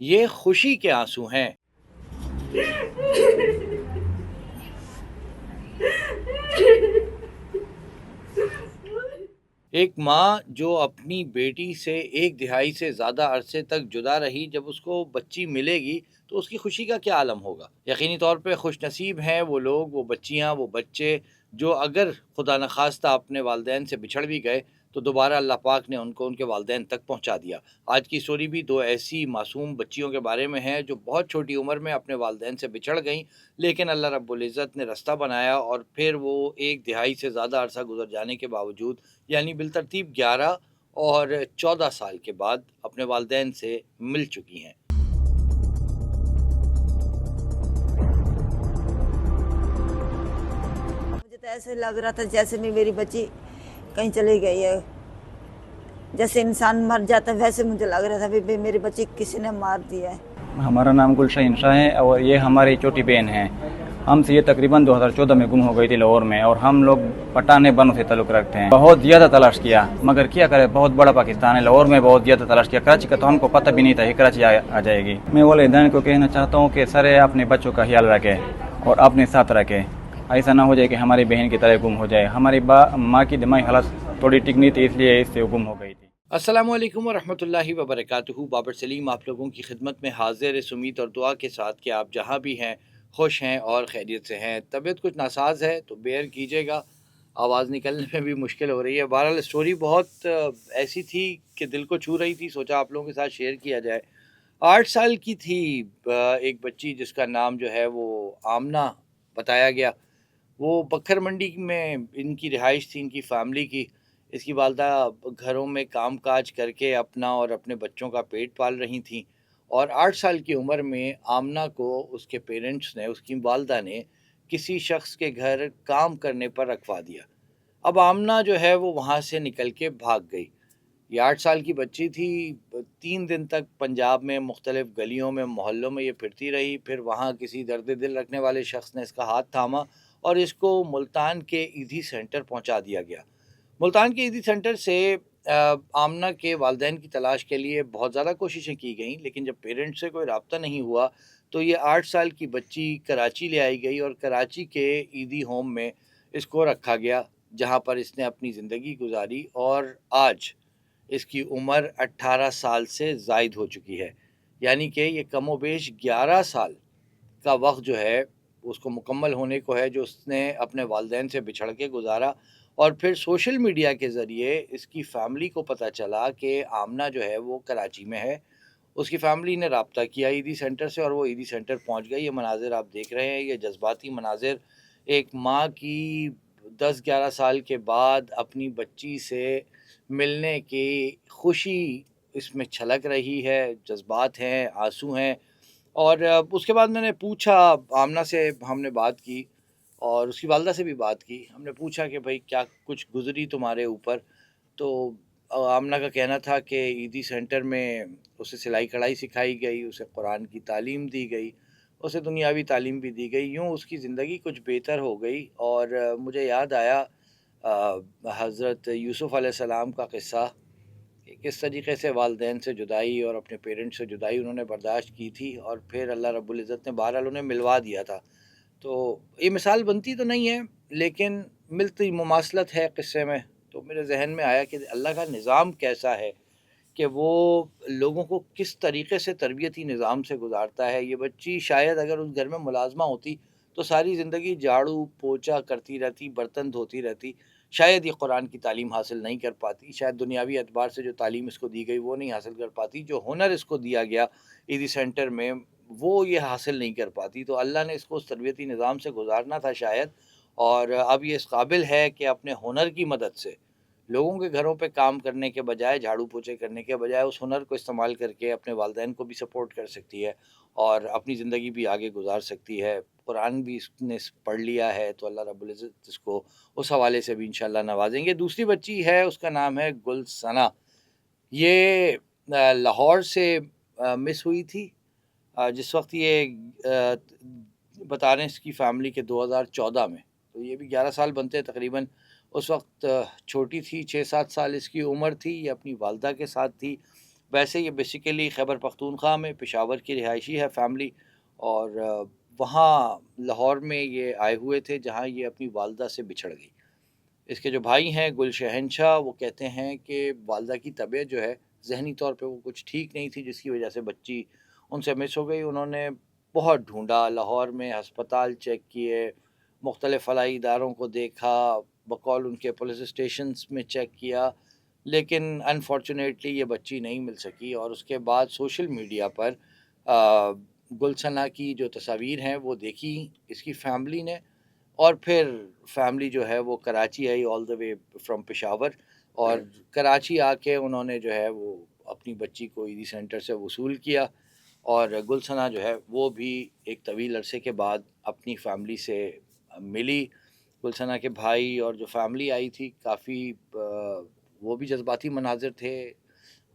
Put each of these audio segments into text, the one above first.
یہ خوشی کے آنسو ہیں۔ ایک ماں جو اپنی بیٹی سے 1 دہائی سے زیادہ عرصے تک جدا رہی، جب اس کو بچی ملے گی تو اس کی خوشی کا کیا عالم ہوگا۔ یقینی طور پہ خوش نصیب ہیں وہ لوگ، وہ بچیاں، وہ بچے جو اگر خدا نخواستہ اپنے والدین سے بچھڑ بھی گئے تو دوبارہ اللہ پاک نے ان کو ان کے والدین تک پہنچا دیا۔ آج کی سٹوری بھی 2 ایسی معصوم بچیوں کے بارے میں ہے جو بہت چھوٹی عمر میں اپنے والدین سے بچھڑ گئیں، لیکن اللہ رب العزت نے رستہ بنایا اور پھر وہ 1 دہائی سے زیادہ عرصہ گزر جانے کے باوجود، یعنی بالترتیب 11 اور 14 سال کے بعد اپنے والدین سے مل چکی ہیں۔ مجھے تو ایسے لگ رہا تھا جیسے میں میری بچی کہیں چلی گئی ہے، جیسے انسان مر جاتا ہے ویسے مجھے لگ رہا تھا بھی میری بچی کسی نے مار دیا ہے۔ ہمارا نام گلشن شاہ ہے اور یہ ہماری چھوٹی بہن ہے۔ ہم سے یہ تقریباً 2014 میں گم ہو گئی تھی لاہور میں، اور ہم لوگ پٹانے بنوں سے تعلق رکھتے ہیں۔ بہت زیادہ تلاش کیا مگر کیا کرے، بہت بڑا پاکستان ہے، لاہور میں بہت زیادہ تلاش کیا، کراچی کا تو ہم کو پتہ بھی نہیں تھا کہ کراچی آ جائے گی۔ میں والدین کو کہنا چاہتا ہوں کہ سر اپنے بچوں کا خیال رکھے اور اپنے ساتھ رکھے، ایسا نہ ہو جائے کہ ہماری بہن کی طرح گم ہو جائے۔ ہماری ماں کی دماغی حالت تھوڑی ٹھیک نہیں تھی، اس لیے اس سے گم ہو گئی تھی۔ السلام علیکم ورحمۃ اللہ وبرکاتہ۔ بابر سلیم آپ لوگوں کی خدمت میں حاضر اس امید اور دعا کے ساتھ کہ آپ جہاں بھی ہیں خوش ہیں اور خیریت سے ہیں۔ طبیعت کچھ ناساز ہے تو بیئر کیجیے گا، آواز نکلنے میں بھی مشکل ہو رہی ہے۔ بہرحال اسٹوری بہت ایسی تھی کہ دل کو چھو رہی تھی، سوچا آپ لوگوں کے ساتھ شیئر کیا جائے۔ 8 سال کی تھی ایک بچی جس کا نام جو ہے وہ آمنہ بتایا گیا۔ وہ بکھر منڈی میں ان کی رہائش تھی، ان کی فیملی کی۔ اس کی والدہ گھروں میں کام کاج کر کے اپنا اور اپنے بچوں کا پیٹ پال رہی تھیں، اور 8 سال کی عمر میں آمنہ کو اس کے پیرنٹس نے، اس کی والدہ نے کسی شخص کے گھر کام کرنے پر رکھوا دیا۔ اب آمنہ جو ہے وہ وہاں سے نکل کے بھاگ گئی۔ یہ 8 سال کی بچی تھی، 3 دن تک پنجاب میں مختلف گلیوں میں محلوں میں یہ پھرتی رہی۔ پھر وہاں کسی درد دل رکھنے والے شخص نے اس کا ہاتھ تھاما اور اس کو ملتان کے ایدھی سینٹر پہنچا دیا گیا۔ ملتان کے ایدھی سینٹر سے آمنہ کے والدین کی تلاش کے لیے بہت زیادہ کوششیں کی گئیں، لیکن جب پیرنٹ سے کوئی رابطہ نہیں ہوا تو یہ 8 سال کی بچی کراچی لے آئی گئی اور کراچی کے ایدھی ہوم میں اس کو رکھا گیا، جہاں پر اس نے اپنی زندگی گزاری، اور آج اس کی عمر 18 سال سے زائد ہو چکی ہے۔ یعنی کہ یہ کم و بیش 11 سال کا وقت جو ہے اس کو مکمل ہونے کو ہے، جو اس نے اپنے والدین سے بچھڑ کے گزارا۔ اور پھر سوشل میڈیا کے ذریعے اس کی فیملی کو پتہ چلا کہ آمنہ جو ہے وہ کراچی میں ہے۔ اس کی فیملی نے رابطہ کیا ایدھی سینٹر سے اور وہ ایدھی سینٹر پہنچ گئی۔ یہ مناظر آپ دیکھ رہے ہیں، یہ جذباتی مناظر، ایک ماں کی 10-11 سال کے بعد اپنی بچی سے ملنے کی خوشی اس میں چھلک رہی ہے، جذبات ہیں، آنسو ہیں۔ اور اس کے بعد میں نے پوچھا، آمنہ سے ہم نے بات کی اور اس کی والدہ سے بھی بات کی۔ ہم نے پوچھا کہ بھائی کیا کچھ گزری تمہارے اوپر؟ تو آمنہ کا کہنا تھا کہ ایدھی سینٹر میں اسے سلائی کڑھائی سکھائی گئی، اسے قرآن کی تعلیم دی گئی، اسے دنیاوی تعلیم بھی دی گئی، یوں اس کی زندگی کچھ بہتر ہو گئی۔ اور مجھے یاد آیا حضرت یوسف علیہ السلام کا قصہ کہ کس طریقے سے والدین سے جدائی اور اپنے پیرنٹ سے جدائی انہوں نے برداشت کی تھی، اور پھر اللہ رب العزت نے بہرحال انہیں ملوا دیا تھا۔ تو یہ مثال بنتی تو نہیں ہے لیکن ملتی مماثلت ہے قصے میں۔ تو میرے ذہن میں آیا کہ اللہ کا نظام کیسا ہے کہ وہ لوگوں کو کس طریقے سے تربیتی نظام سے گزارتا ہے۔ یہ بچی شاید اگر اس گھر میں ملازمہ ہوتی تو ساری زندگی جھاڑو پوچھا کرتی رہتی، برتن دھوتی رہتی، شاید یہ قرآن کی تعلیم حاصل نہیں کر پاتی، شاید دنیاوی اعتبار سے جو تعلیم اس کو دی گئی وہ نہیں حاصل کر پاتی، جو ہنر اس کو دیا گیا ایدھی سینٹر میں وہ یہ حاصل نہیں کر پاتی۔ تو اللہ نے اس کو اس تربیتی نظام سے گزارنا تھا شاید، اور اب یہ اس قابل ہے کہ اپنے ہنر کی مدد سے لوگوں کے گھروں پہ کام کرنے کے بجائے، جھاڑو پوچھے کرنے کے بجائے، اس ہنر کو استعمال کر کے اپنے والدین کو بھی سپورٹ کر سکتی ہے اور اپنی زندگی بھی آگے گزار سکتی ہے۔ قرآن بھی اس نے پڑھ لیا ہے تو اللہ رب العزت اس کو اس حوالے سے بھی انشاءاللہ نوازیں گے۔ دوسری بچی ہے، اس کا نام ہے گلسنہ۔ یہ لاہور سے مس ہوئی تھی جس وقت یہ بتا رہے ہیں اس کی فیملی کے 2014 میں، تو یہ بھی 11 سال بنتے تقریباً۔ اس وقت چھوٹی تھی، 6-7 سال اس کی عمر تھی، یہ اپنی والدہ کے ساتھ تھی۔ ویسے یہ بیسیکلی خیبر پختونخوا میں پشاور کی رہائشی ہے فیملی، اور وہاں لاہور میں یہ آئے ہوئے تھے جہاں یہ اپنی والدہ سے بچھڑ گئی۔ اس کے جو بھائی ہیں گل شہنشاہ، وہ کہتے ہیں کہ والدہ کی طبیعت جو ہے ذہنی طور پہ وہ کچھ ٹھیک نہیں تھی، جس کی وجہ سے بچی ان سے مس ہو گئی۔ انہوں نے بہت ڈھونڈا، لاہور میں ہسپتال چیک کیے، مختلف فلاحی اداروں کو دیکھا، بقول ان کے پولیس اسٹیشنز میں چیک کیا، لیکن انفارچونیٹلی یہ بچی نہیں مل سکی۔ اور اس کے بعد سوشل میڈیا پر گلثنا کی جو تصاویر ہیں وہ دیکھی اس کی فیملی نے، اور پھر فیملی جو ہے وہ کراچی آئی آل دا وے فرام پشاور، اور کراچی آ کے انہوں نے جو ہے وہ اپنی بچی کو عیدی سینٹر سے وصول کیا، اور گلثنا جو ہے وہ بھی ایک طویل عرصے کے بعد اپنی فیملی سے ملی۔ گلثنا کے بھائی اور جو فیملی آئی تھی کافی وہ بھی جذباتی مناظر تھے،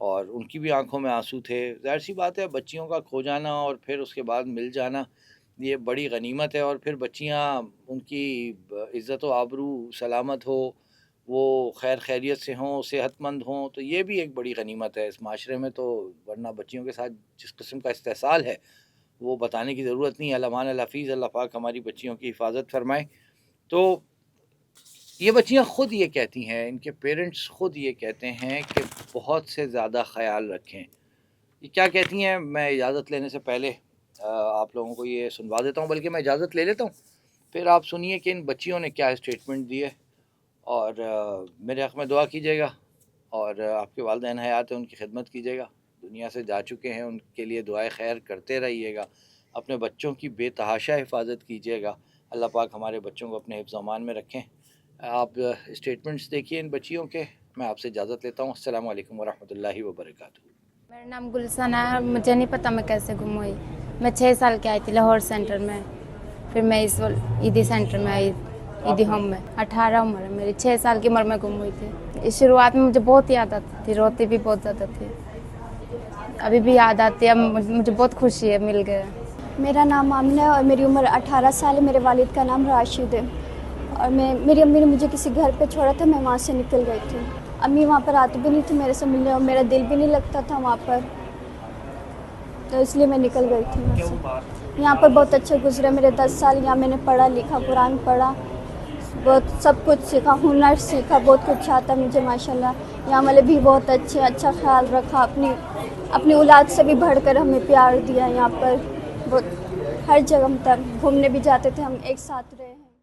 اور ان کی بھی آنکھوں میں آنسو تھے۔ ظاہر سی بات ہے بچیوں کا کھو جانا اور پھر اس کے بعد مل جانا یہ بڑی غنیمت ہے، اور پھر بچیاں ان کی عزت و آبرو سلامت ہو، وہ خیر خیریت سے ہوں، صحت مند ہوں، تو یہ بھی ایک بڑی غنیمت ہے اس معاشرے میں۔ تو ورنہ بچیوں کے ساتھ جس قسم کا استحصال ہے وہ بتانے کی ضرورت نہیں ہے۔ الامان الحفیظ، اللہ پاک ہماری بچیوں کی حفاظت فرمائے۔ تو یہ بچیاں خود یہ کہتی ہیں، ان کے پیرنٹس خود یہ کہتے ہیں کہ بہت سے زیادہ خیال رکھیں۔ یہ کیا کہتی ہیں، میں اجازت لینے سے پہلے آپ لوگوں کو یہ سنوا دیتا ہوں، بلکہ میں اجازت لے لیتا ہوں، پھر آپ سنیے کہ ان بچیوں نے کیا اسٹیٹمنٹ دی ہے، اور میرے حق میں دعا کیجیے گا، اور آپ کے والدین حیات ہیں ان کی خدمت کیجیے گا، دنیا سے جا چکے ہیں ان کے لیے دعائے خیر کرتے رہیے گا، اپنے بچوں کی بے تحاشا حفاظت کیجیے گا۔ اللہ پاک ہمارے بچوں کو اپنے حفظ و امان میں رکھیں۔ آپ اسٹیٹمنٹس دیکھیے ان بچیوں کے۔ میں آپ سے اجازت لیتا ہوں۔ السلام علیکم ورحمۃ اللہ وبرکاتہ۔ میرا نام گلثنا ہے، مجھے نہیں پتہ میں کیسے گم ہوئی۔ میں 6 سال کی آئی تھی لاہور سینٹر میں، پھر میں اس عیدی سینٹر میں آئی، عیدی ہوم میں۔ 18 عمر ہے میری، 6 سال کی عمر میں گم ہوئی تھی۔ اس شروعات میں مجھے بہت یاد آتی تھی، روتی بھی بہت زیادہ تھی، ابھی بھی یاد آتی ہے۔ اب مجھے بہت خوشی ہے مل گئے۔ میرا نام آمنہ ہے اور میری عمر 18 سال ہے۔ میرے والد کا نام راشد ہے، اور میری امی نے مجھے کسی گھر پہ چھوڑا تھا، میں وہاں سے نکل گئی تھی۔ امی وہاں پر آتی بھی نہیں تھی میرے سے ملنے، اور میرا دل بھی نہیں لگتا تھا وہاں پر، تو اس لیے میں نکل گئی تھی وہاں سے۔ یہاں پر بہت اچھے گزرے میرے 10 سال، یہاں میں نے پڑھا لکھا، قرآن پڑھا، بہت سب کچھ سیکھا، ہنر سیکھا، بہت کچھ آتا مجھے ماشاءاللہ۔ یہاں والے بھی بہت اچھے، اچھا خیال رکھا، اپنی اولاد سے بھی بڑھ کر ہمیں پیار دیا۔ یہاں پر بہت ہر جگہ گھومنے بھی جاتے تھے ہم، ایک ساتھ رہے۔